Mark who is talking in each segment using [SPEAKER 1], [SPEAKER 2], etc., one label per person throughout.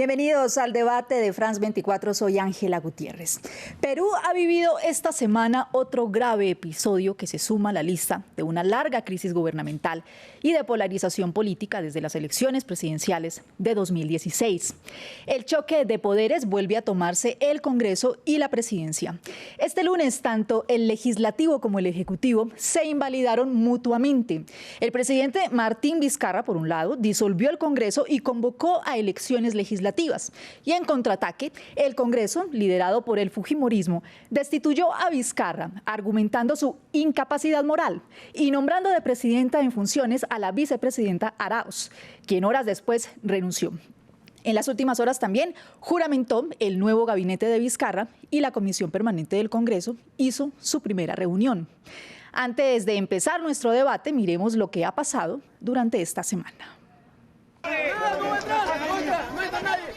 [SPEAKER 1] Bienvenidos al debate de France 24, soy Ángela Gutiérrez. Perú ha vivido esta semana otro grave episodio que se suma a la lista de una larga crisis gubernamental y de polarización política desde las elecciones presidenciales de 2016. El choque de poderes vuelve a tomarse el Congreso y la presidencia. Este lunes, tanto el legislativo como el ejecutivo se invalidaron mutuamente. El presidente Martín Vizcarra, por un lado, disolvió el Congreso y convocó a elecciones legislativas. Y en contraataque, el Congreso, liderado por el fujimorismo, destituyó a Vizcarra, argumentando su incapacidad moral y nombrando de presidenta en funciones a la vicepresidenta Arauz, quien horas después renunció. En las últimas horas también juramentó el nuevo gabinete de Vizcarra y la Comisión Permanente del Congreso hizo su primera reunión. Antes de empezar nuestro debate, miremos lo que ha pasado durante esta semana.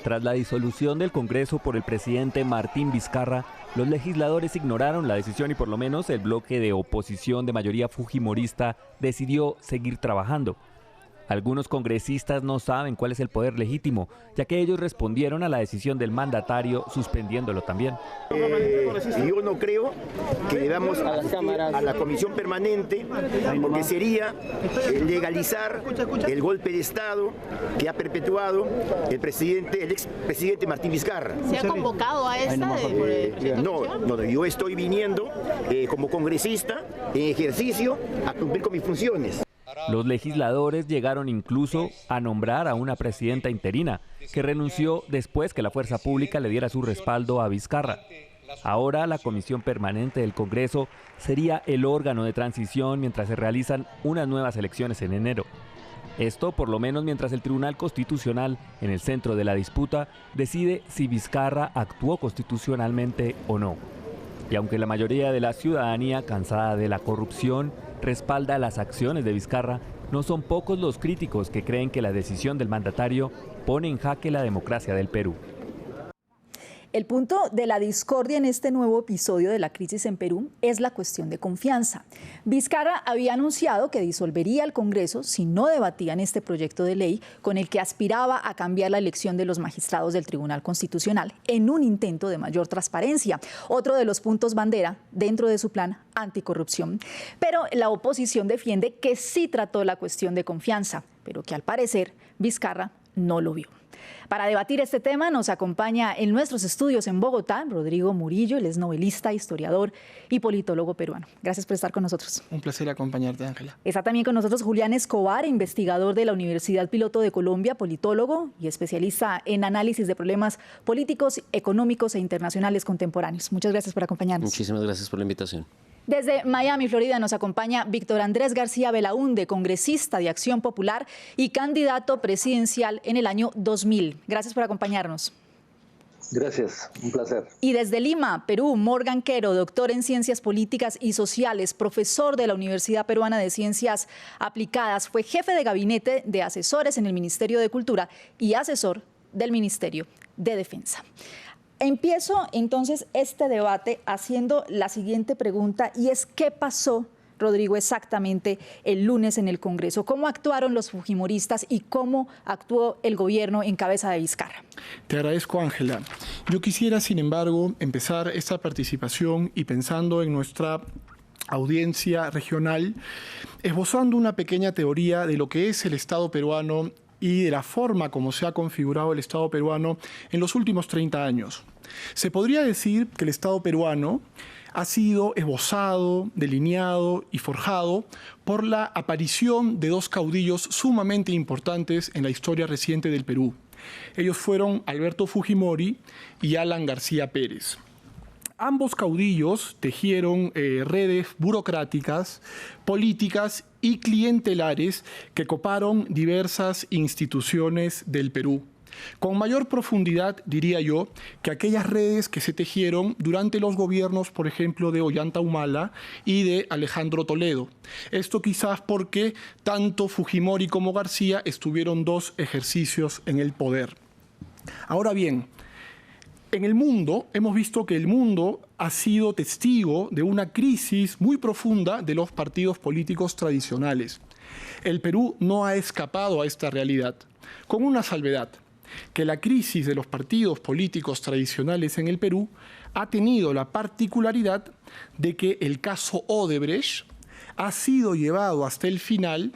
[SPEAKER 2] Tras la disolución del Congreso por el presidente Martín Vizcarra, los legisladores ignoraron la decisión y por lo menos el bloque de oposición de mayoría fujimorista decidió seguir trabajando. Algunos congresistas no saben cuál es el poder legítimo, ya que ellos respondieron a la decisión del mandatario suspendiéndolo también.
[SPEAKER 3] Yo no creo que debamos a la Comisión Permanente, porque sería legalizar el golpe de Estado que ha perpetuado el expresidente Martín Vizcarra.
[SPEAKER 4] ¿Se ha convocado a esta?
[SPEAKER 3] No, yo estoy viniendo como congresista en ejercicio a cumplir con mis funciones.
[SPEAKER 2] Los legisladores llegaron incluso a nombrar a una presidenta interina, que renunció después que la fuerza pública le diera su respaldo a Vizcarra. Ahora la Comisión Permanente del Congreso sería el órgano de transición mientras se realizan unas nuevas elecciones en enero. Esto por lo menos mientras el Tribunal Constitucional, en el centro de la disputa, decide si Vizcarra actuó constitucionalmente o no. Y aunque la mayoría de la ciudadanía, cansada de la corrupción, respalda las acciones de Vizcarra, no son pocos los críticos que creen que la decisión del mandatario pone en jaque la democracia del Perú.
[SPEAKER 1] El punto de la discordia en este nuevo episodio de la crisis en Perú es la cuestión de confianza. Vizcarra había anunciado que disolvería el Congreso si no debatían este proyecto de ley con el que aspiraba a cambiar la elección de los magistrados del Tribunal Constitucional en un intento de mayor transparencia, otro de los puntos bandera dentro de su plan anticorrupción. Pero la oposición defiende que sí trató la cuestión de confianza, pero que al parecer Vizcarra no lo vio. Para debatir este tema nos acompaña en nuestros estudios en Bogotá Rodrigo Murillo, él es novelista, historiador y politólogo peruano. Gracias por estar con nosotros.
[SPEAKER 5] Un placer acompañarte, Ángela.
[SPEAKER 1] Está también con nosotros Julián Escobar, investigador de la Universidad Piloto de Colombia, politólogo y especialista en análisis de problemas políticos, económicos e internacionales contemporáneos. Muchas gracias por acompañarnos.
[SPEAKER 6] Muchísimas gracias por la invitación.
[SPEAKER 1] Desde Miami, Florida, nos acompaña Víctor Andrés García Belaúnde, congresista de Acción Popular y candidato presidencial en el año 2000. Gracias por acompañarnos.
[SPEAKER 7] Gracias, un placer.
[SPEAKER 1] Y desde Lima, Perú, Morgan Quero, doctor en Ciencias Políticas y Sociales, profesor de la Universidad Peruana de Ciencias Aplicadas, fue jefe de gabinete de asesores en el Ministerio de Cultura y asesor del Ministerio de Defensa. Empiezo entonces este debate haciendo la siguiente pregunta y es ¿qué pasó, Rodrigo, exactamente el lunes en el Congreso? ¿Cómo actuaron los fujimoristas y cómo actuó el gobierno en cabeza de Vizcarra?
[SPEAKER 5] Te agradezco, Ángela. Yo quisiera, sin embargo, empezar esta participación y pensando en nuestra audiencia regional, esbozando una pequeña teoría de lo que es el Estado peruano y de la forma como se ha configurado el Estado peruano en los últimos 30 años. Se podría decir que el Estado peruano ha sido esbozado, delineado y forjado por la aparición de dos caudillos sumamente importantes en la historia reciente del Perú. Ellos fueron Alberto Fujimori y Alan García Pérez. Ambos caudillos tejieron redes burocráticas, políticas y clientelares que coparon diversas instituciones del Perú. Con mayor profundidad, diría yo, que aquellas redes que se tejieron durante los gobiernos, por ejemplo, de Ollanta Humala y de Alejandro Toledo. Esto quizás porque tanto Fujimori como García estuvieron 2 ejercicios en el poder. Ahora bien, en el mundo, hemos visto que el mundo ha sido testigo de una crisis muy profunda de los partidos políticos tradicionales. El Perú no ha escapado a esta realidad, con una salvedad. que la crisis de los partidos políticos tradicionales en el Perú ha tenido la particularidad de que el caso Odebrecht ha sido llevado hasta el final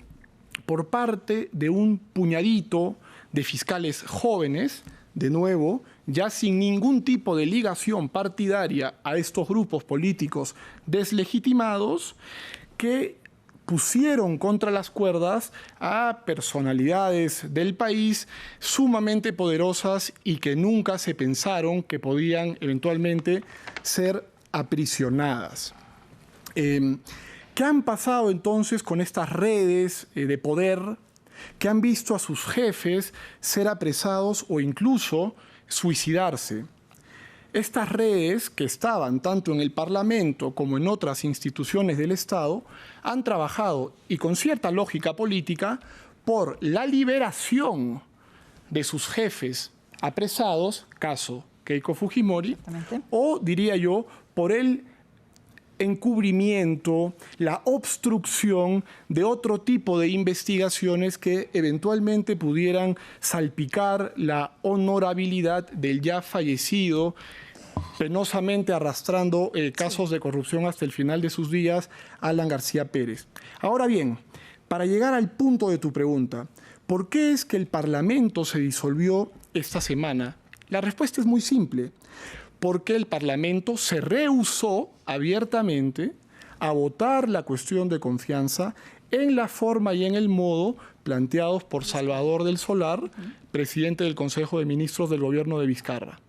[SPEAKER 5] por parte de un puñadito de fiscales jóvenes, de nuevo, ya sin ningún tipo de ligación partidaria a estos grupos políticos deslegitimados, que pusieron contra las cuerdas a personalidades del país sumamente poderosas y que nunca se pensaron que podían eventualmente ser aprisionadas. ¿Qué han pasado entonces con estas redes de poder que han visto a sus jefes ser apresados o incluso suicidarse? Estas redes, que estaban tanto en el Parlamento como en otras instituciones del Estado, han trabajado, y con cierta lógica política, por la liberación de sus jefes apresados, caso Keiko Fujimori, o diría yo, por el encubrimiento, la obstrucción de otro tipo de investigaciones que eventualmente pudieran salpicar la honorabilidad del ya fallecido, penosamente arrastrando casos de corrupción hasta el final de sus días, Alan García Pérez. Ahora bien, para llegar al punto de tu pregunta, ¿por qué es que el Parlamento se disolvió esta semana? La respuesta es muy simple. Porque el Parlamento se rehusó abiertamente a votar la cuestión de confianza en la forma y en el modo planteados por Salvador del Solar, presidente del Consejo de Ministros del Gobierno de Vizcarra.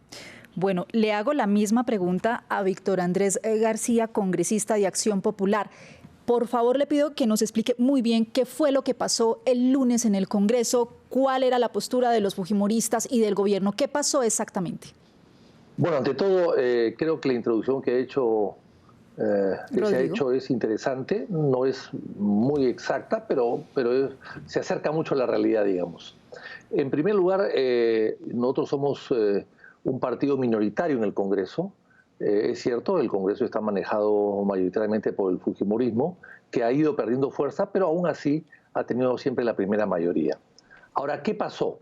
[SPEAKER 1] Bueno, le hago la misma pregunta a Víctor Andrés García, congresista de Acción Popular. Por favor, le pido que nos explique muy bien qué fue lo que pasó el lunes en el Congreso, cuál era la postura de los fujimoristas y del gobierno. ¿Qué pasó exactamente?
[SPEAKER 7] Bueno, ante todo, creo que la introducción que se ha hecho es interesante, no es muy exacta, pero se acerca mucho a la realidad, digamos. En primer lugar, nosotros somos un partido minoritario en el Congreso. Es cierto, el Congreso está manejado mayoritariamente por el fujimorismo, que ha ido perdiendo fuerza, pero aún así ha tenido siempre la primera mayoría. Ahora, ¿qué pasó?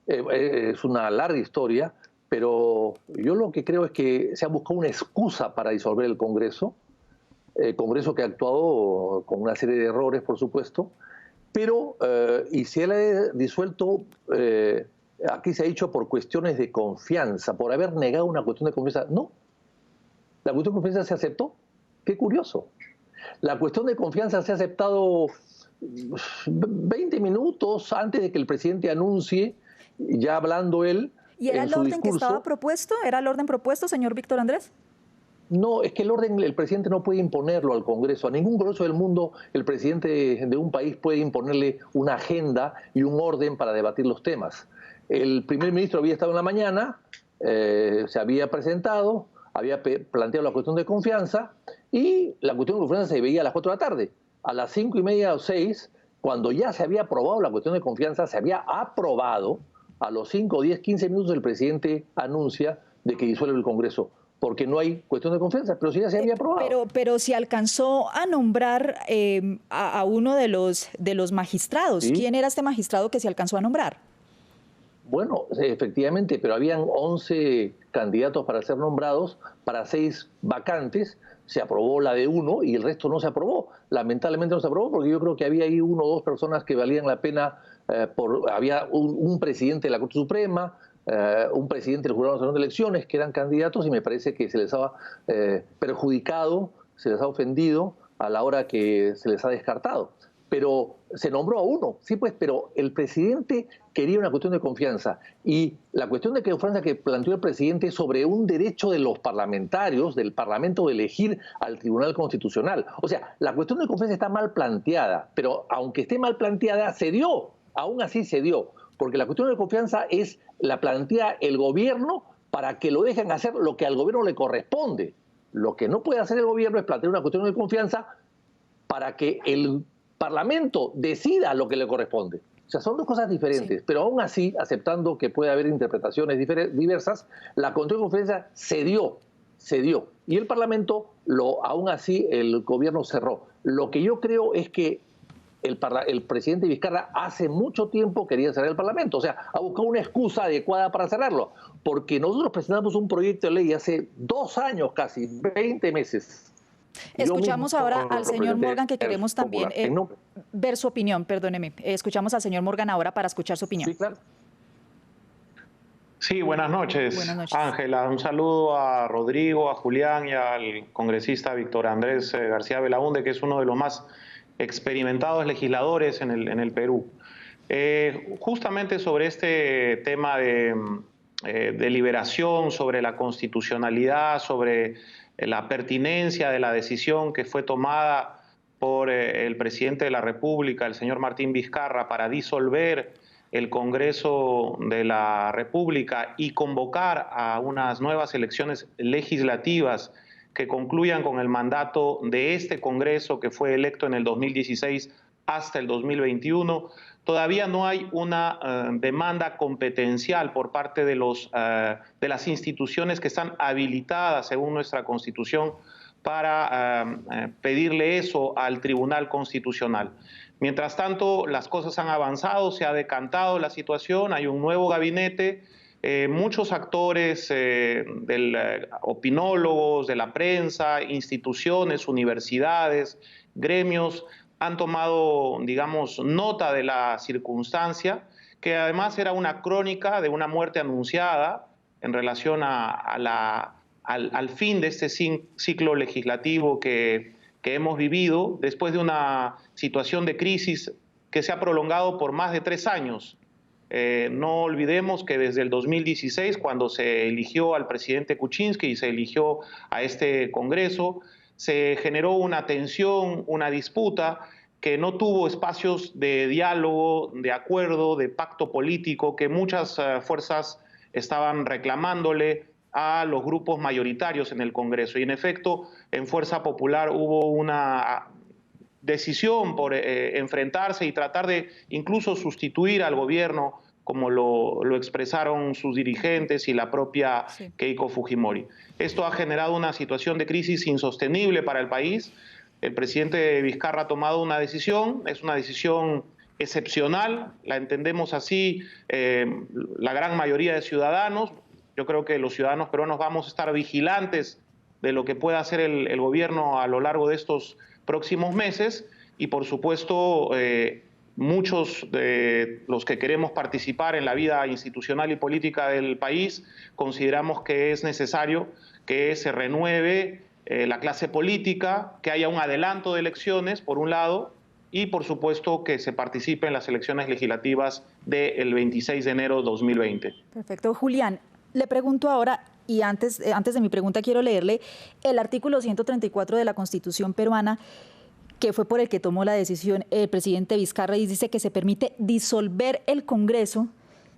[SPEAKER 7] Es una larga historia, pero yo lo que creo es que se ha buscado una excusa para disolver el Congreso que ha actuado con una serie de errores, por supuesto, pero, y si él ha disuelto, aquí se ha dicho por cuestiones de confianza, por haber negado una cuestión de confianza. No, la cuestión de confianza se aceptó. Qué curioso. La cuestión de confianza se ha aceptado 20 minutos antes de que el presidente anuncie, ya hablando él.
[SPEAKER 1] ¿Y era el orden que estaba propuesto? ¿Era el orden propuesto, señor Víctor Andrés?
[SPEAKER 7] No, es que el orden, el presidente no puede imponerlo al Congreso. A ningún Congreso del mundo el presidente de un país puede imponerle una agenda y un orden para debatir los temas. El primer ministro había estado en la mañana, se había presentado, había planteado la cuestión de confianza y la cuestión de confianza se veía a las 4 de la tarde. A las 5:30 o 6, cuando ya se había aprobado la cuestión de confianza, se había aprobado. A los 5, 10, 15 minutos el presidente anuncia de que disuelve el Congreso, porque no hay cuestión de confianza, pero sí ya se había aprobado.
[SPEAKER 1] Pero si alcanzó a nombrar a uno de los magistrados. ¿Sí? ¿Quién era este magistrado que se alcanzó a nombrar?
[SPEAKER 7] Bueno, efectivamente, pero habían 11 candidatos para ser nombrados, para 6 vacantes. Se aprobó la de uno y el resto no se aprobó. Lamentablemente no se aprobó porque yo creo que había ahí 1 o 2 personas que valían la pena. Había un presidente de la Corte Suprema, un presidente del Jurado Nacional de Elecciones que eran candidatos y me parece que se les ha perjudicado, se les ha ofendido a la hora que se les ha descartado. Pero se nombró a uno, sí pues, pero el presidente quería una cuestión de confianza y la cuestión de confianza que planteó el presidente sobre un derecho de los parlamentarios, del Parlamento, de elegir al Tribunal Constitucional. O sea, la cuestión de confianza está mal planteada, pero aunque esté mal planteada, se dio, aún así se dio, porque la cuestión de confianza la plantea el gobierno para que lo dejen hacer lo que al gobierno le corresponde. Lo que no puede hacer el gobierno es plantear una cuestión de confianza para que el Parlamento decida lo que le corresponde. O sea, son dos cosas diferentes, sí. Pero aún así, aceptando que puede haber interpretaciones diversas, la cuestión de confianza se dio. Y el Parlamento, aún así, el gobierno cerró. Lo que yo creo es que el presidente Vizcarra hace mucho tiempo quería cerrar el Parlamento, o sea, ha buscado una excusa adecuada para cerrarlo, porque nosotros presentamos un proyecto de ley hace 2 años casi, 20 meses.
[SPEAKER 1] Escuchamos ahora al señor Morgan, que queremos también ver su opinión, perdóneme. Escuchamos al señor Morgan ahora para escuchar su opinión.
[SPEAKER 7] Sí, claro.
[SPEAKER 4] Sí, buenas noches.
[SPEAKER 1] Buenas noches.
[SPEAKER 4] Ángela, un saludo a Rodrigo, a Julián y al congresista Víctor Andrés García Belaúnde, que es uno de los más experimentados legisladores en el Perú. Justamente sobre este tema de deliberación, sobre la constitucionalidad, sobre la pertinencia de la decisión que fue tomada por el presidente de la República, el señor Martín Vizcarra, para disolver el Congreso de la República y convocar a unas nuevas elecciones legislativas que concluyan con el mandato de este Congreso que fue electo en el 2016 hasta el 2021. Todavía no hay una demanda competencial por parte de las instituciones que están habilitadas según nuestra Constitución para pedirle eso al Tribunal Constitucional. Mientras tanto, las cosas han avanzado, se ha decantado la situación, hay un nuevo gabinete, muchos actores, opinólogos, de la prensa, instituciones, universidades, gremios, han tomado, digamos, nota de la circunstancia, que además era una crónica de una muerte anunciada en relación al fin de este ciclo legislativo que hemos vivido después de una situación de crisis que se ha prolongado por más de 3 años. No olvidemos que desde el 2016, cuando se eligió al presidente Kuczynski y se eligió a este Congreso, se generó una tensión, una disputa que no tuvo espacios de diálogo, de acuerdo, de pacto político, que muchas fuerzas estaban reclamándole a los grupos mayoritarios en el Congreso. Y en efecto, en Fuerza Popular hubo una decisión por enfrentarse y tratar de incluso sustituir al gobierno, como lo expresaron sus dirigentes y la propia Keiko Fujimori. Esto ha generado una situación de crisis insostenible para el país. El presidente Vizcarra ha tomado una decisión, es una decisión excepcional, la entendemos así la gran mayoría de ciudadanos. Yo creo que los ciudadanos peruanos vamos a estar vigilantes de lo que pueda hacer el gobierno a lo largo de estos próximos meses y, por supuesto, muchos de los que queremos participar en la vida institucional y política del país consideramos que es necesario que se renueve la clase política, que haya un adelanto de elecciones, por un lado, y, por supuesto, que se participe en las elecciones legislativas del 26 de enero de 2020.
[SPEAKER 1] Perfecto. Julián, le pregunto ahora, y antes de mi pregunta quiero leerle el artículo 134 de la Constitución peruana, que fue por el que tomó la decisión el presidente Vizcarra, y dice que se permite disolver el Congreso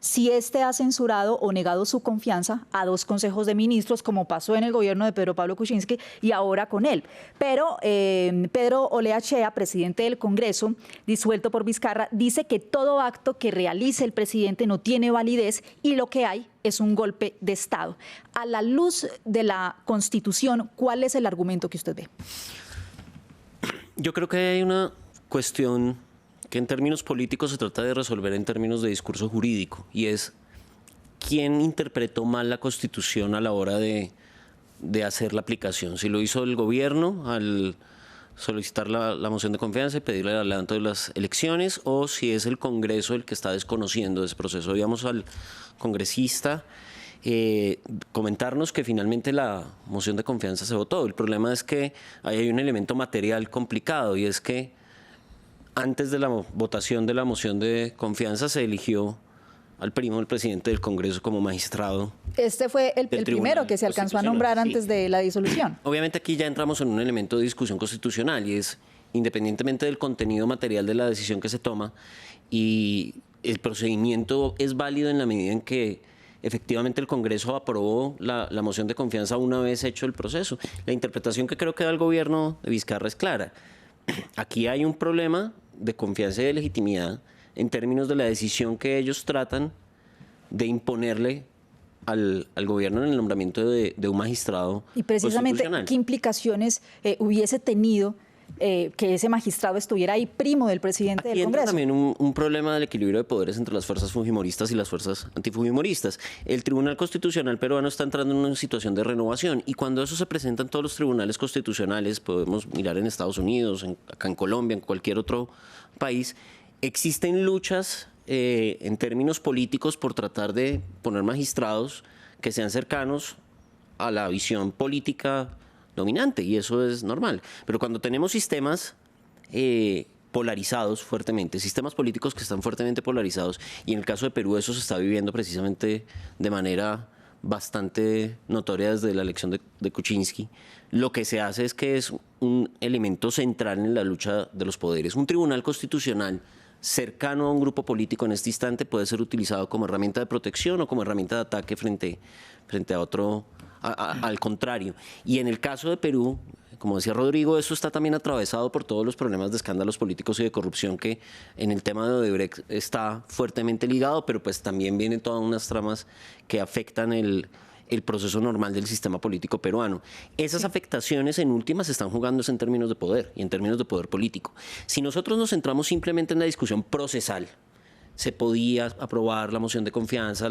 [SPEAKER 1] si éste ha censurado o negado su confianza a 2 consejos de ministros, como pasó en el gobierno de Pedro Pablo Kuczynski y ahora con él. Pero Pedro Olea Chea, presidente del Congreso, disuelto por Vizcarra, dice que todo acto que realice el presidente no tiene validez y lo que hay es un golpe de Estado. A la luz de la Constitución, ¿cuál es el argumento que usted ve?
[SPEAKER 6] Yo creo que hay una cuestión que en términos políticos se trata de resolver en términos de discurso jurídico, y es quién interpretó mal la Constitución a la hora de hacer la aplicación. Si lo hizo el gobierno al solicitar la moción de confianza y pedirle el adelanto de las elecciones, o si es el Congreso el que está desconociendo ese proceso. Digamos al congresista comentarnos que finalmente la moción de confianza se votó. El problema es que ahí hay un elemento material complicado, y es que antes de la votación de la moción de confianza se eligió al primo del presidente del Congreso como magistrado.
[SPEAKER 1] Este fue el primero que se alcanzó a nombrar antes de la disolución.
[SPEAKER 6] Obviamente aquí ya entramos en un elemento de discusión constitucional, y es, independientemente del contenido material de la decisión que se toma, y el procedimiento es válido en la medida en que efectivamente el Congreso aprobó la moción de confianza una vez hecho el proceso. La interpretación que creo que da el gobierno de Vizcarra es clara. Aquí hay un problema de confianza y de legitimidad en términos de la decisión que ellos tratan de imponerle al gobierno en el nombramiento de un magistrado.
[SPEAKER 1] Y precisamente, ¿qué implicaciones hubiese tenido que ese magistrado estuviera ahí primo del presidente del Congreso.
[SPEAKER 6] También un problema del equilibrio de poderes entre las fuerzas fujimoristas y las fuerzas antifujimoristas. El Tribunal Constitucional peruano está entrando en una situación de renovación y cuando eso se presenta en todos los tribunales constitucionales, podemos mirar en Estados Unidos, acá en Colombia, en cualquier otro país, existen luchas en términos políticos por tratar de poner magistrados que sean cercanos a la visión política dominante, y eso es normal. Pero cuando tenemos sistemas polarizados fuertemente, sistemas políticos que están fuertemente polarizados, y en el caso de Perú eso se está viviendo precisamente de manera bastante notoria desde la elección de Kuczynski, lo que se hace es que es un elemento central en la lucha de los poderes. Un tribunal constitucional cercano a un grupo político en este instante puede ser utilizado como herramienta de protección o como herramienta de ataque frente a otro, al contrario. Y en el caso de Perú, como decía Rodrigo, eso está también atravesado por todos los problemas de escándalos políticos y de corrupción que en el tema de Odebrecht está fuertemente ligado, pero pues también vienen todas unas tramas que afectan el proceso normal del sistema político peruano. Esas afectaciones en últimas están jugándose en términos de poder y en términos de poder político. Si nosotros nos centramos simplemente en la discusión procesal, se podía aprobar la moción de confianza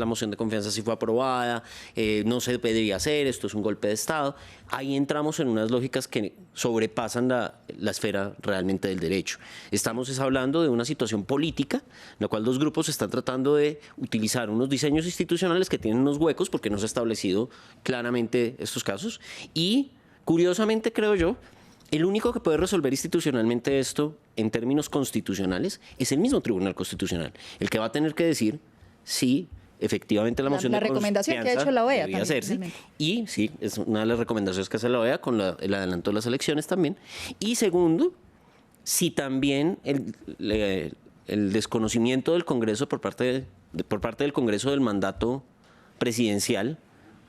[SPEAKER 6] sí fue aprobada, no se debería hacer, esto es un golpe de Estado. Ahí entramos en unas lógicas que sobrepasan la esfera realmente del derecho. Estamos hablando de una situación política, en la cual dos grupos están tratando de utilizar unos diseños institucionales que tienen unos huecos, porque no se ha establecido claramente estos casos, y curiosamente creo yo, el único que puede resolver institucionalmente esto en términos constitucionales es el mismo Tribunal Constitucional, el que va a tener que decir si efectivamente la moción de
[SPEAKER 1] recomendación que ha hecho la OEA
[SPEAKER 6] debía hacerse, y sí, es una de las recomendaciones que hace la OEA con el adelanto de las elecciones también, y segundo, si también el desconocimiento del Congreso por parte del Congreso del mandato presidencial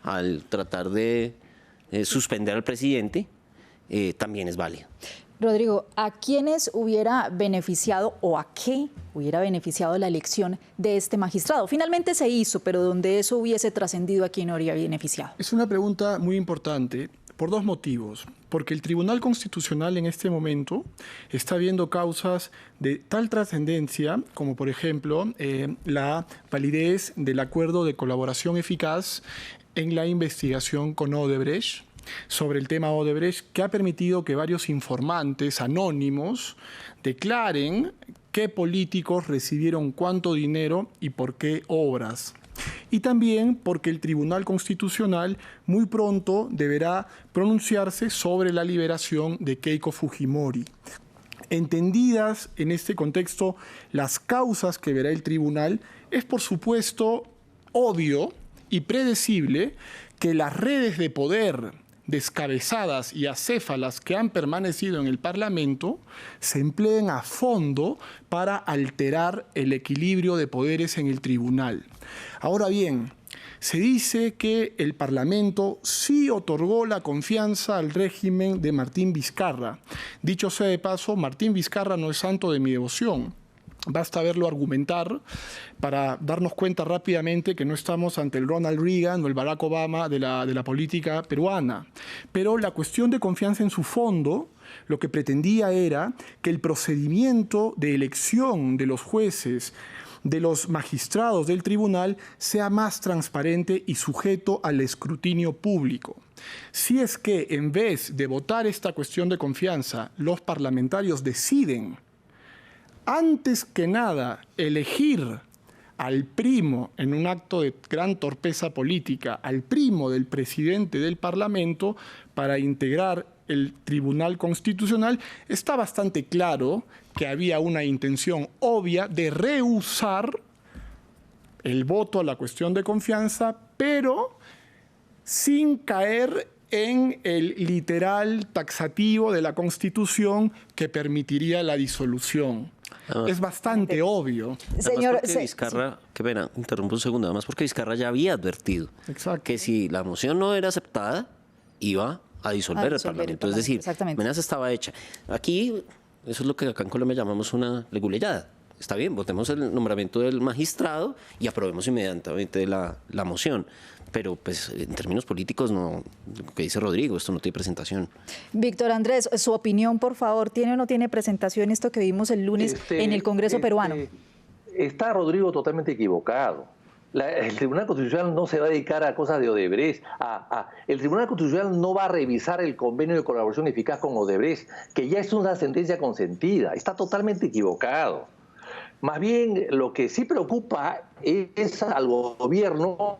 [SPEAKER 6] al tratar de suspender al presidente también es válido.
[SPEAKER 1] Rodrigo, ¿a quiénes hubiera beneficiado o a qué hubiera beneficiado la elección de este magistrado? Finalmente se hizo, pero donde eso hubiese trascendido, ¿a quién habría beneficiado?
[SPEAKER 5] Es una pregunta muy importante por dos motivos. Porque el Tribunal Constitucional en este momento está viendo causas de tal trascendencia como, por ejemplo, la validez del acuerdo de colaboración eficaz en la investigación con Odebrecht, sobre el tema Odebrecht, que ha permitido que varios informantes anónimos declaren qué políticos recibieron cuánto dinero y por qué obras. Y también porque el Tribunal Constitucional muy pronto deberá pronunciarse sobre la liberación de Keiko Fujimori. Entendidas en este contexto las causas que verá el tribunal, es por supuesto obvio y predecible que las redes de poder descabezadas y acéfalas que han permanecido en el Parlamento se empleen a fondo para alterar el equilibrio de poderes en el tribunal. Ahora bien, se dice que el Parlamento sí otorgó la confianza al régimen de Martín Vizcarra. Dicho sea de paso, Martín Vizcarra no es santo de mi devoción. Basta verlo argumentar para darnos cuenta rápidamente que no estamos ante el Ronald Reagan o el Barack Obama de la política peruana. Pero la cuestión de confianza en su fondo lo que pretendía era que el procedimiento de elección de los jueces, de los magistrados del tribunal, sea más transparente y sujeto al escrutinio público. Si es que en vez de votar esta cuestión de confianza, los parlamentarios deciden antes que nada elegir al primo, en un acto de gran torpeza política, al primo del presidente del Parlamento para integrar el Tribunal Constitucional, está bastante claro que había una intención obvia de rehusar el voto a la cuestión de confianza, pero sin caer en el literal taxativo de la Constitución que permitiría la disolución. Es bastante obvio.
[SPEAKER 6] Señor Vizcarra, qué pena, interrumpo un segundo, además porque Vizcarra ya había advertido que si la moción no era aceptada, iba a disolver el Parlamento. Es decir, la amenaza estaba hecha. Aquí, eso es lo que acá en Colombia llamamos una leguleyada. está bien, votemos el nombramiento del magistrado y aprobemos inmediatamente la moción. Pero pues en términos políticos, no, lo que dice Rodrigo, esto no tiene presentación.
[SPEAKER 1] Víctor Andrés, su opinión, por favor, ¿tiene o no tiene presentación esto que vimos el lunes en el Congreso peruano?
[SPEAKER 7] Está Rodrigo totalmente equivocado. El Tribunal Constitucional no se va a dedicar a cosas de Odebrecht. El Tribunal Constitucional no va a revisar el convenio de colaboración eficaz con Odebrecht, que ya es una sentencia consentida. Está totalmente equivocado. Más bien, lo que sí preocupa es al gobierno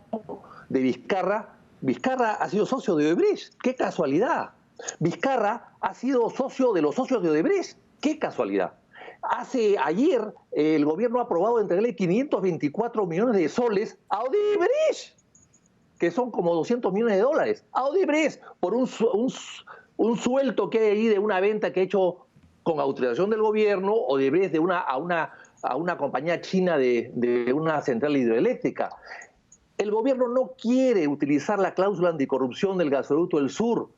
[SPEAKER 7] de Vizcarra. Vizcarra ha sido socio de Odebrecht. ¡Qué casualidad! Vizcarra ha sido socio de los socios de Odebrecht. ¡Qué casualidad! Ayer el gobierno ha aprobado entregarle 524 millones de soles a Odebrecht, que son como 200 millones de dólares, a Odebrecht, por un suelto que hay ahí de una venta que ha hecho con autorización del gobierno Odebrecht a una compañía china de una central hidroeléctrica. El gobierno no quiere utilizar la cláusula anticorrupción del gasoducto del sur,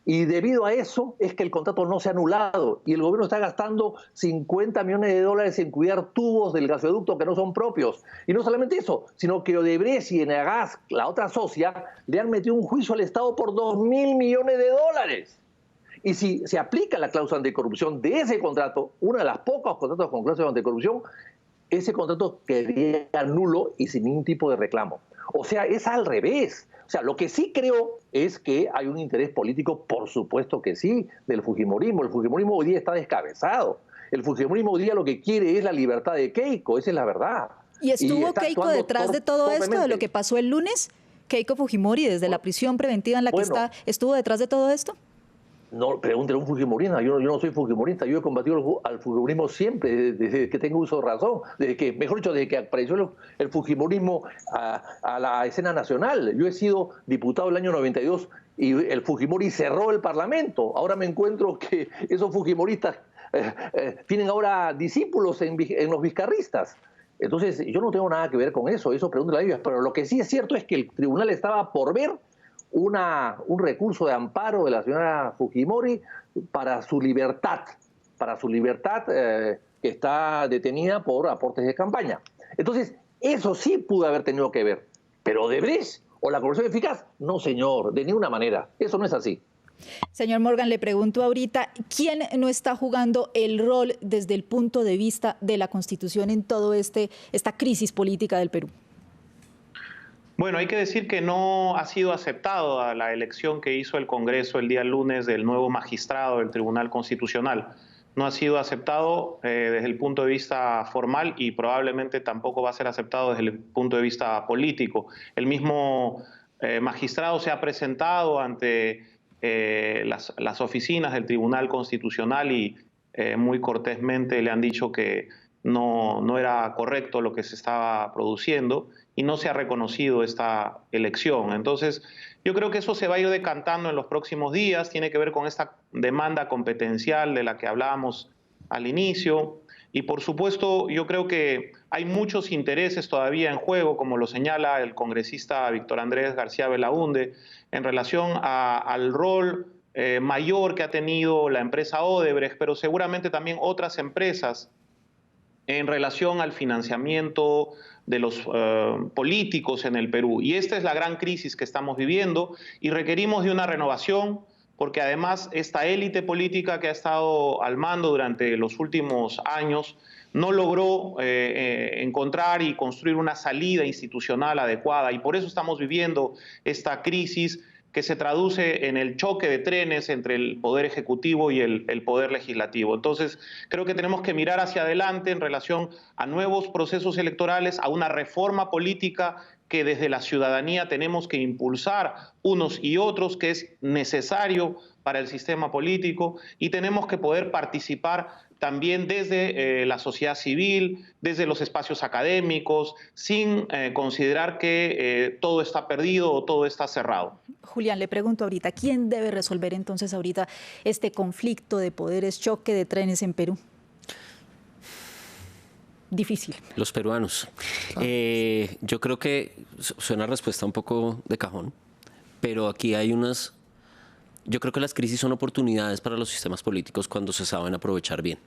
[SPEAKER 7] y debido a eso es que el contrato no se ha anulado y el gobierno está gastando 50 millones de dólares en cuidar tubos del gasoducto que no son propios. Y no solamente eso, sino que Odebrecht y Enagás, la otra socia, le han metido un juicio al Estado por 2.000 millones de dólares. Y si se aplica la cláusula anticorrupción de ese contrato, uno de los pocos contratos con cláusula anticorrupción, ese contrato quedaría nulo y sin ningún tipo de reclamo. O sea, es al revés. O sea, lo que sí creo es que hay un interés político, por supuesto que sí, del fujimorismo. El fujimorismo hoy día está descabezado. El fujimorismo hoy día lo que quiere es la libertad de Keiko, esa es la verdad.
[SPEAKER 1] ¿Y estuvo Keiko detrás de todo esto, de lo que pasó el lunes? Keiko Fujimori, desde la prisión preventiva en la que está, ¿estuvo detrás de todo esto?
[SPEAKER 7] No, pregúntele a un fujimorista. Yo no soy fujimorista. Yo he combatido al fujimorismo siempre, desde que tengo uso de razón. Desde que apareció el fujimorismo a la escena nacional. Yo he sido diputado el año 92 y el Fujimori cerró el Parlamento. Ahora me encuentro que esos fujimoristas tienen ahora discípulos en los vizcarristas. Entonces, yo no tengo nada que ver con eso. Pregúntele a ellos. Pero lo que sí es cierto es que el tribunal estaba por ver un recurso de amparo de la señora Fujimori para su libertad que está detenida por aportes de campaña. Entonces, eso sí pudo haber tenido que ver, pero Odebrecht o la corrupción eficaz, no señor, de ninguna manera, eso no es así.
[SPEAKER 1] Señor Morgan, le pregunto ahorita, ¿quién no está jugando el rol desde el punto de vista de la Constitución en todo esta crisis política del Perú?
[SPEAKER 4] Bueno, hay que decir que no ha sido aceptada la elección que hizo el Congreso el día lunes del nuevo magistrado del Tribunal Constitucional. No ha sido aceptado desde el punto de vista formal y probablemente tampoco va a ser aceptado desde el punto de vista político. El mismo magistrado se ha presentado ante las oficinas del Tribunal Constitucional y muy cortésmente le han dicho que no era correcto lo que se estaba produciendo y no se ha reconocido esta elección. Entonces, yo creo que eso se va a ir decantando en los próximos días, tiene que ver con esta demanda competencial de la que hablábamos al inicio, y por supuesto yo creo que hay muchos intereses todavía en juego, como lo señala el congresista Víctor Andrés García Belaúnde, en relación al rol mayor que ha tenido la empresa Odebrecht, pero seguramente también otras empresas en relación al financiamiento de los políticos en el Perú. Y esta es la gran crisis que estamos viviendo y requerimos de una renovación porque además esta élite política que ha estado al mando durante los últimos años no logró encontrar y construir una salida institucional adecuada y por eso estamos viviendo esta crisis que se traduce en el choque de trenes entre el Poder Ejecutivo y el Poder Legislativo. Entonces, creo que tenemos que mirar hacia adelante en relación a nuevos procesos electorales, a una reforma política que desde la ciudadanía tenemos que impulsar unos y otros, que es necesario para el sistema político, y tenemos que poder participar también desde la sociedad civil, desde los espacios académicos, sin considerar que todo está perdido o todo está cerrado.
[SPEAKER 1] Julián, le pregunto ahorita, ¿quién debe resolver entonces ahorita este conflicto de poderes, choque de trenes en Perú? Difícil.
[SPEAKER 6] Los peruanos. Yo creo que suena respuesta un poco de cajón, pero aquí hay unas... Yo creo que las crisis son oportunidades para los sistemas políticos cuando se saben aprovechar bien.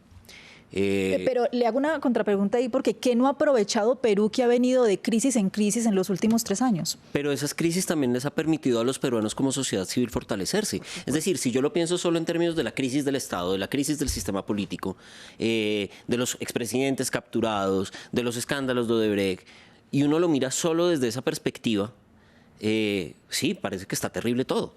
[SPEAKER 1] Pero le hago una contrapregunta ahí, porque ¿qué no ha aprovechado Perú, que ha venido de crisis en crisis en los últimos 3 años?
[SPEAKER 6] Pero esas crisis también les ha permitido a los peruanos como sociedad civil fortalecerse. Es decir, si yo lo pienso solo en términos de la crisis del Estado, de la crisis del sistema político, de los expresidentes capturados, de los escándalos de Odebrecht, y uno lo mira solo desde esa perspectiva, sí, parece que está terrible todo.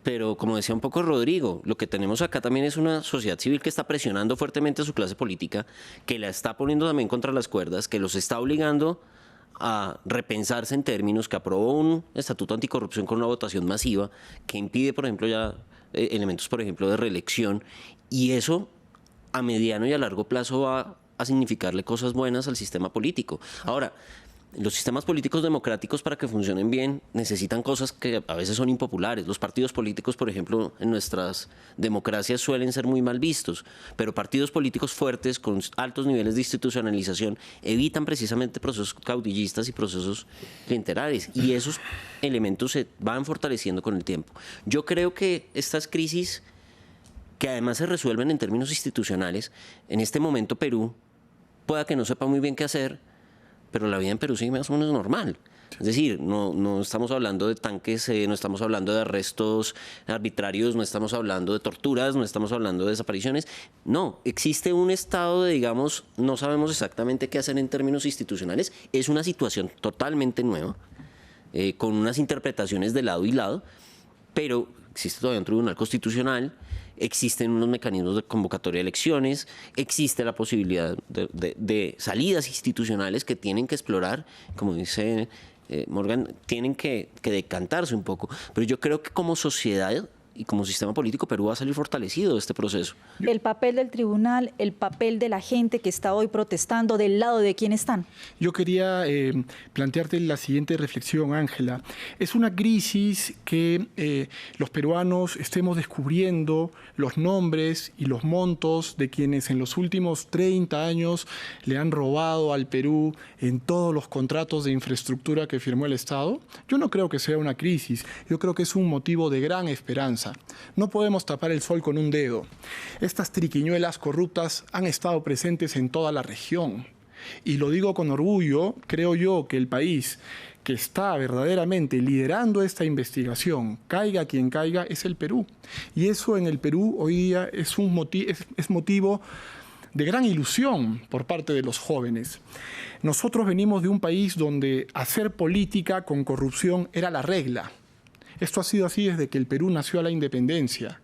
[SPEAKER 6] Pero como decía un poco Rodrigo, lo que tenemos acá también es una sociedad civil que está presionando fuertemente a su clase política, que la está poniendo también contra las cuerdas, que los está obligando a repensarse en términos, que aprobó un estatuto anticorrupción con una votación masiva, que impide, por ejemplo, ya elementos, por ejemplo, de reelección, y eso a mediano y a largo plazo va a significarle cosas buenas al sistema político. Ahora, los sistemas políticos democráticos, para que funcionen bien, necesitan cosas que a veces son impopulares. Los partidos políticos, por ejemplo, en nuestras democracias suelen ser muy mal vistos, pero partidos políticos fuertes, con altos niveles de institucionalización, evitan precisamente procesos caudillistas y procesos clientelares, y esos elementos se van fortaleciendo con el tiempo. Yo creo que estas crisis, que además se resuelven en términos institucionales, en este momento Perú pueda que no sepa muy bien qué hacer, pero la vida en Perú sigue más o menos normal. Es decir, no estamos hablando de tanques, no estamos hablando de arrestos arbitrarios, no estamos hablando de torturas, no estamos hablando de desapariciones. No, existe un estado de, digamos, no sabemos exactamente qué hacer en términos institucionales. Es una situación totalmente nueva, con unas interpretaciones de lado y lado, pero existe todavía un tribunal constitucional, existen unos mecanismos de convocatoria de elecciones, existe la posibilidad de salidas institucionales que tienen que explorar, como dice Morgan, tienen que decantarse un poco. Pero yo creo que como sociedad y como sistema político, Perú va a salir fortalecido de este proceso.
[SPEAKER 1] El papel del tribunal, el papel de la gente que está hoy protestando, ¿del lado de quién están?
[SPEAKER 5] Yo quería plantearte la siguiente reflexión, Ángela. Es una crisis que los peruanos estemos descubriendo los nombres y los montos de quienes en los últimos 30 años le han robado al Perú en todos los contratos de infraestructura que firmó el Estado. Yo no creo que sea una crisis, yo creo que es un motivo de gran esperanza. No podemos tapar el sol con un dedo. Estas triquiñuelas corruptas han estado presentes en toda la región. Y lo digo con orgullo, creo yo que el país que está verdaderamente liderando esta investigación, caiga quien caiga, es el Perú. Y eso en el Perú hoy día es motivo de gran ilusión por parte de los jóvenes. Nosotros venimos de un país donde hacer política con corrupción era la regla. Esto ha sido así desde que el Perú nació a la independencia.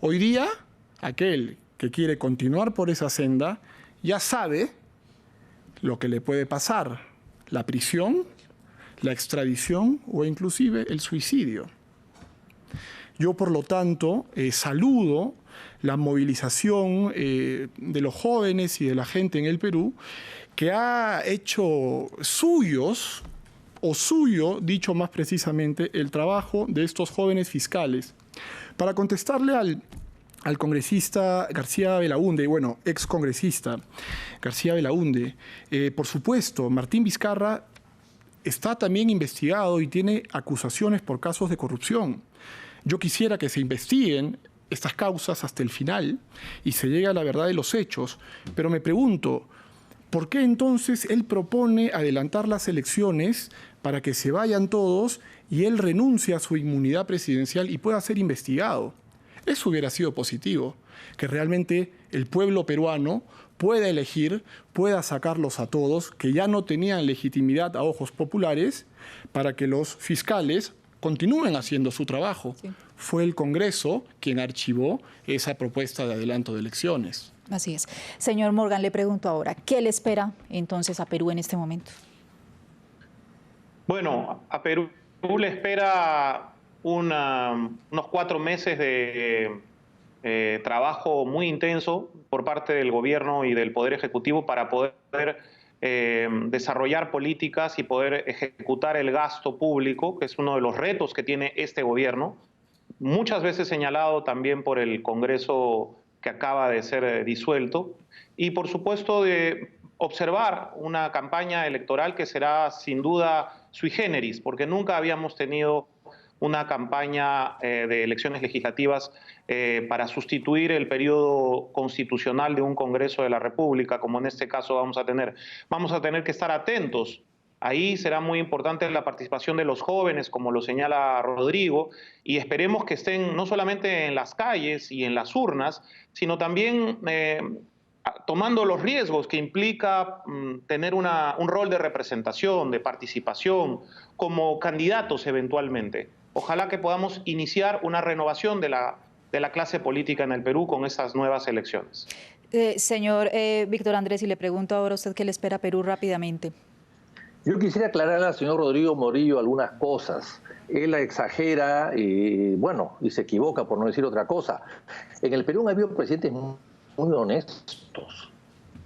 [SPEAKER 5] Hoy día, aquel que quiere continuar por esa senda ya sabe lo que le puede pasar: la prisión, la extradición o inclusive el suicidio. Yo, por lo tanto, saludo la movilización de los jóvenes y de la gente en el Perú, que ha hecho suyo, dicho más precisamente, el trabajo de estos jóvenes fiscales. Para contestarle al congresista García Belaúnde, bueno, ex congresista García Belaúnde, por supuesto, Martín Vizcarra está también investigado y tiene acusaciones por casos de corrupción. Yo quisiera que se investiguen estas causas hasta el final y se llegue a la verdad de los hechos, pero me pregunto, ¿por qué entonces él propone adelantar las elecciones para que se vayan todos y él renuncie a su inmunidad presidencial y pueda ser investigado? Eso hubiera sido positivo, que realmente el pueblo peruano pueda elegir, pueda sacarlos a todos, que ya no tenían legitimidad a ojos populares, para que los fiscales continúen haciendo su trabajo. Sí. Fue el Congreso quien archivó esa propuesta de adelanto de elecciones.
[SPEAKER 1] Así es. Señor Morgan, le pregunto ahora, ¿qué le espera entonces a Perú en este momento?
[SPEAKER 4] Bueno, a Perú le espera unos 4 meses de trabajo muy intenso por parte del gobierno y del Poder Ejecutivo para poder desarrollar políticas y poder ejecutar el gasto público, que es uno de los retos que tiene este gobierno, muchas veces señalado también por el Congreso que acaba de ser disuelto, y por supuesto de observar una campaña electoral que será sin duda sui generis, porque nunca habíamos tenido una campaña de elecciones legislativas para sustituir el periodo constitucional de un Congreso de la República, como en este caso vamos a tener. Vamos a tener que estar atentos. Ahí será muy importante la participación de los jóvenes, como lo señala Rodrigo, y esperemos que estén no solamente en las calles y en las urnas, sino también tomando los riesgos que implica tener un rol de representación, de participación, como candidatos eventualmente. Ojalá que podamos iniciar una renovación de la clase política en el Perú con estas nuevas elecciones.
[SPEAKER 1] Señor Víctor Andrés, y le pregunto ahora a usted qué le espera a Perú rápidamente.
[SPEAKER 7] Yo quisiera aclarar al señor Rodrigo Morillo algunas cosas. Él la exagera y se equivoca, por no decir otra cosa. En el Perú ha habido presidentes muy honestos.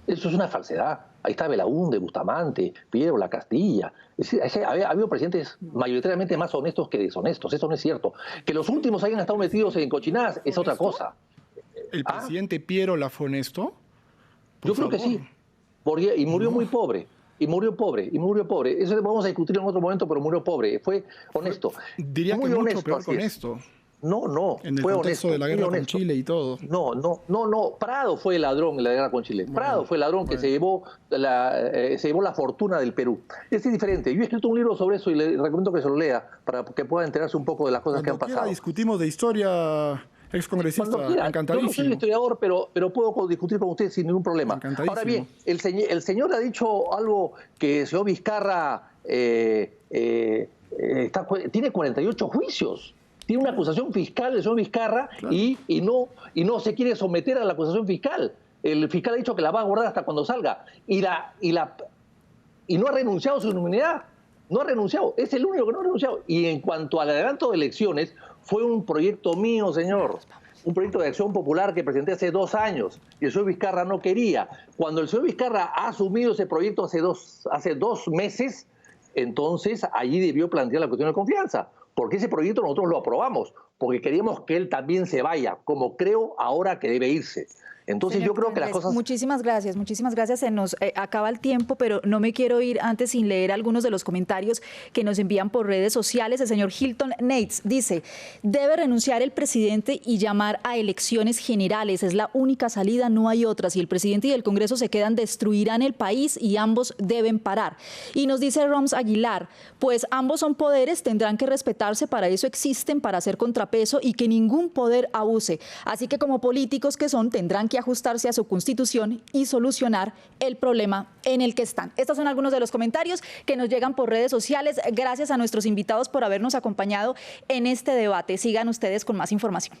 [SPEAKER 7] Eso es una falsedad. Ahí está Belaúnde, Bustamante, Piero, La Castilla. Es decir, ha habido presidentes mayoritariamente más honestos que deshonestos. Eso no es cierto. Que los últimos hayan estado metidos en cochinadas es otra cosa.
[SPEAKER 5] ¿El presidente Piero la fue honesto?
[SPEAKER 7] Yo creo que sí. Y murió muy pobre. Y murió pobre. Eso lo vamos a discutir en otro momento, pero murió pobre. Fue honesto.
[SPEAKER 5] Diría
[SPEAKER 7] muy
[SPEAKER 5] que mucho
[SPEAKER 7] honesto,
[SPEAKER 5] peor con esto.
[SPEAKER 7] No.
[SPEAKER 5] En el
[SPEAKER 7] fue
[SPEAKER 5] contexto
[SPEAKER 7] honesto,
[SPEAKER 5] de la guerra con Chile y todo.
[SPEAKER 7] No. Prado fue el ladrón en la guerra con Chile. Prado fue el ladrón que se llevó la fortuna del Perú. Es diferente. Yo he escrito un libro sobre eso y le recomiendo que se lo lea para que pueda enterarse un poco de las cosas que han pasado.
[SPEAKER 5] Discutimos de historia, excongresista, encantadísimo.
[SPEAKER 7] Yo no soy historiador, pero puedo discutir con usted sin ningún problema. Ahora bien, el señor ha dicho algo que el señor Vizcarra tiene 48 juicios. Tiene una acusación fiscal del señor Vizcarra, claro. y no se quiere someter a la acusación fiscal. El fiscal ha dicho que la va a guardar hasta cuando salga. Y no ha renunciado a su inmunidad. No ha renunciado. Es el único que no ha renunciado. Y en cuanto al adelanto de elecciones, fue un proyecto mío, señor. Un proyecto de acción popular que presenté hace 2 años. Y el señor Vizcarra no quería. Cuando el señor Vizcarra ha asumido ese proyecto hace dos meses, entonces allí debió plantear la cuestión de confianza. Porque ese proyecto nosotros lo aprobamos, porque queríamos que él también se vaya, como creo ahora que debe irse. Entonces
[SPEAKER 1] Señor
[SPEAKER 7] yo creo que
[SPEAKER 1] Andrés,
[SPEAKER 7] las cosas...
[SPEAKER 1] Muchísimas gracias. Se nos acaba el tiempo, pero no me quiero ir antes sin leer algunos de los comentarios que nos envían por redes sociales. El señor Hilton Nates dice: debe renunciar el presidente y llamar a elecciones generales. Es la única salida, no hay otra. Si el presidente y el Congreso se quedan, destruirán el país y ambos deben parar. Y nos dice Roms Aguilar: pues ambos son poderes, tendrán que respetarse, para eso existen, para hacer contrapeso y que ningún poder abuse. Así que como políticos que son, tendrán que ajustarse a su constitución y solucionar el problema en el que están. Estos son algunos de los comentarios que nos llegan por redes sociales. Gracias a nuestros invitados por habernos acompañado en este debate. Sigan ustedes con más información.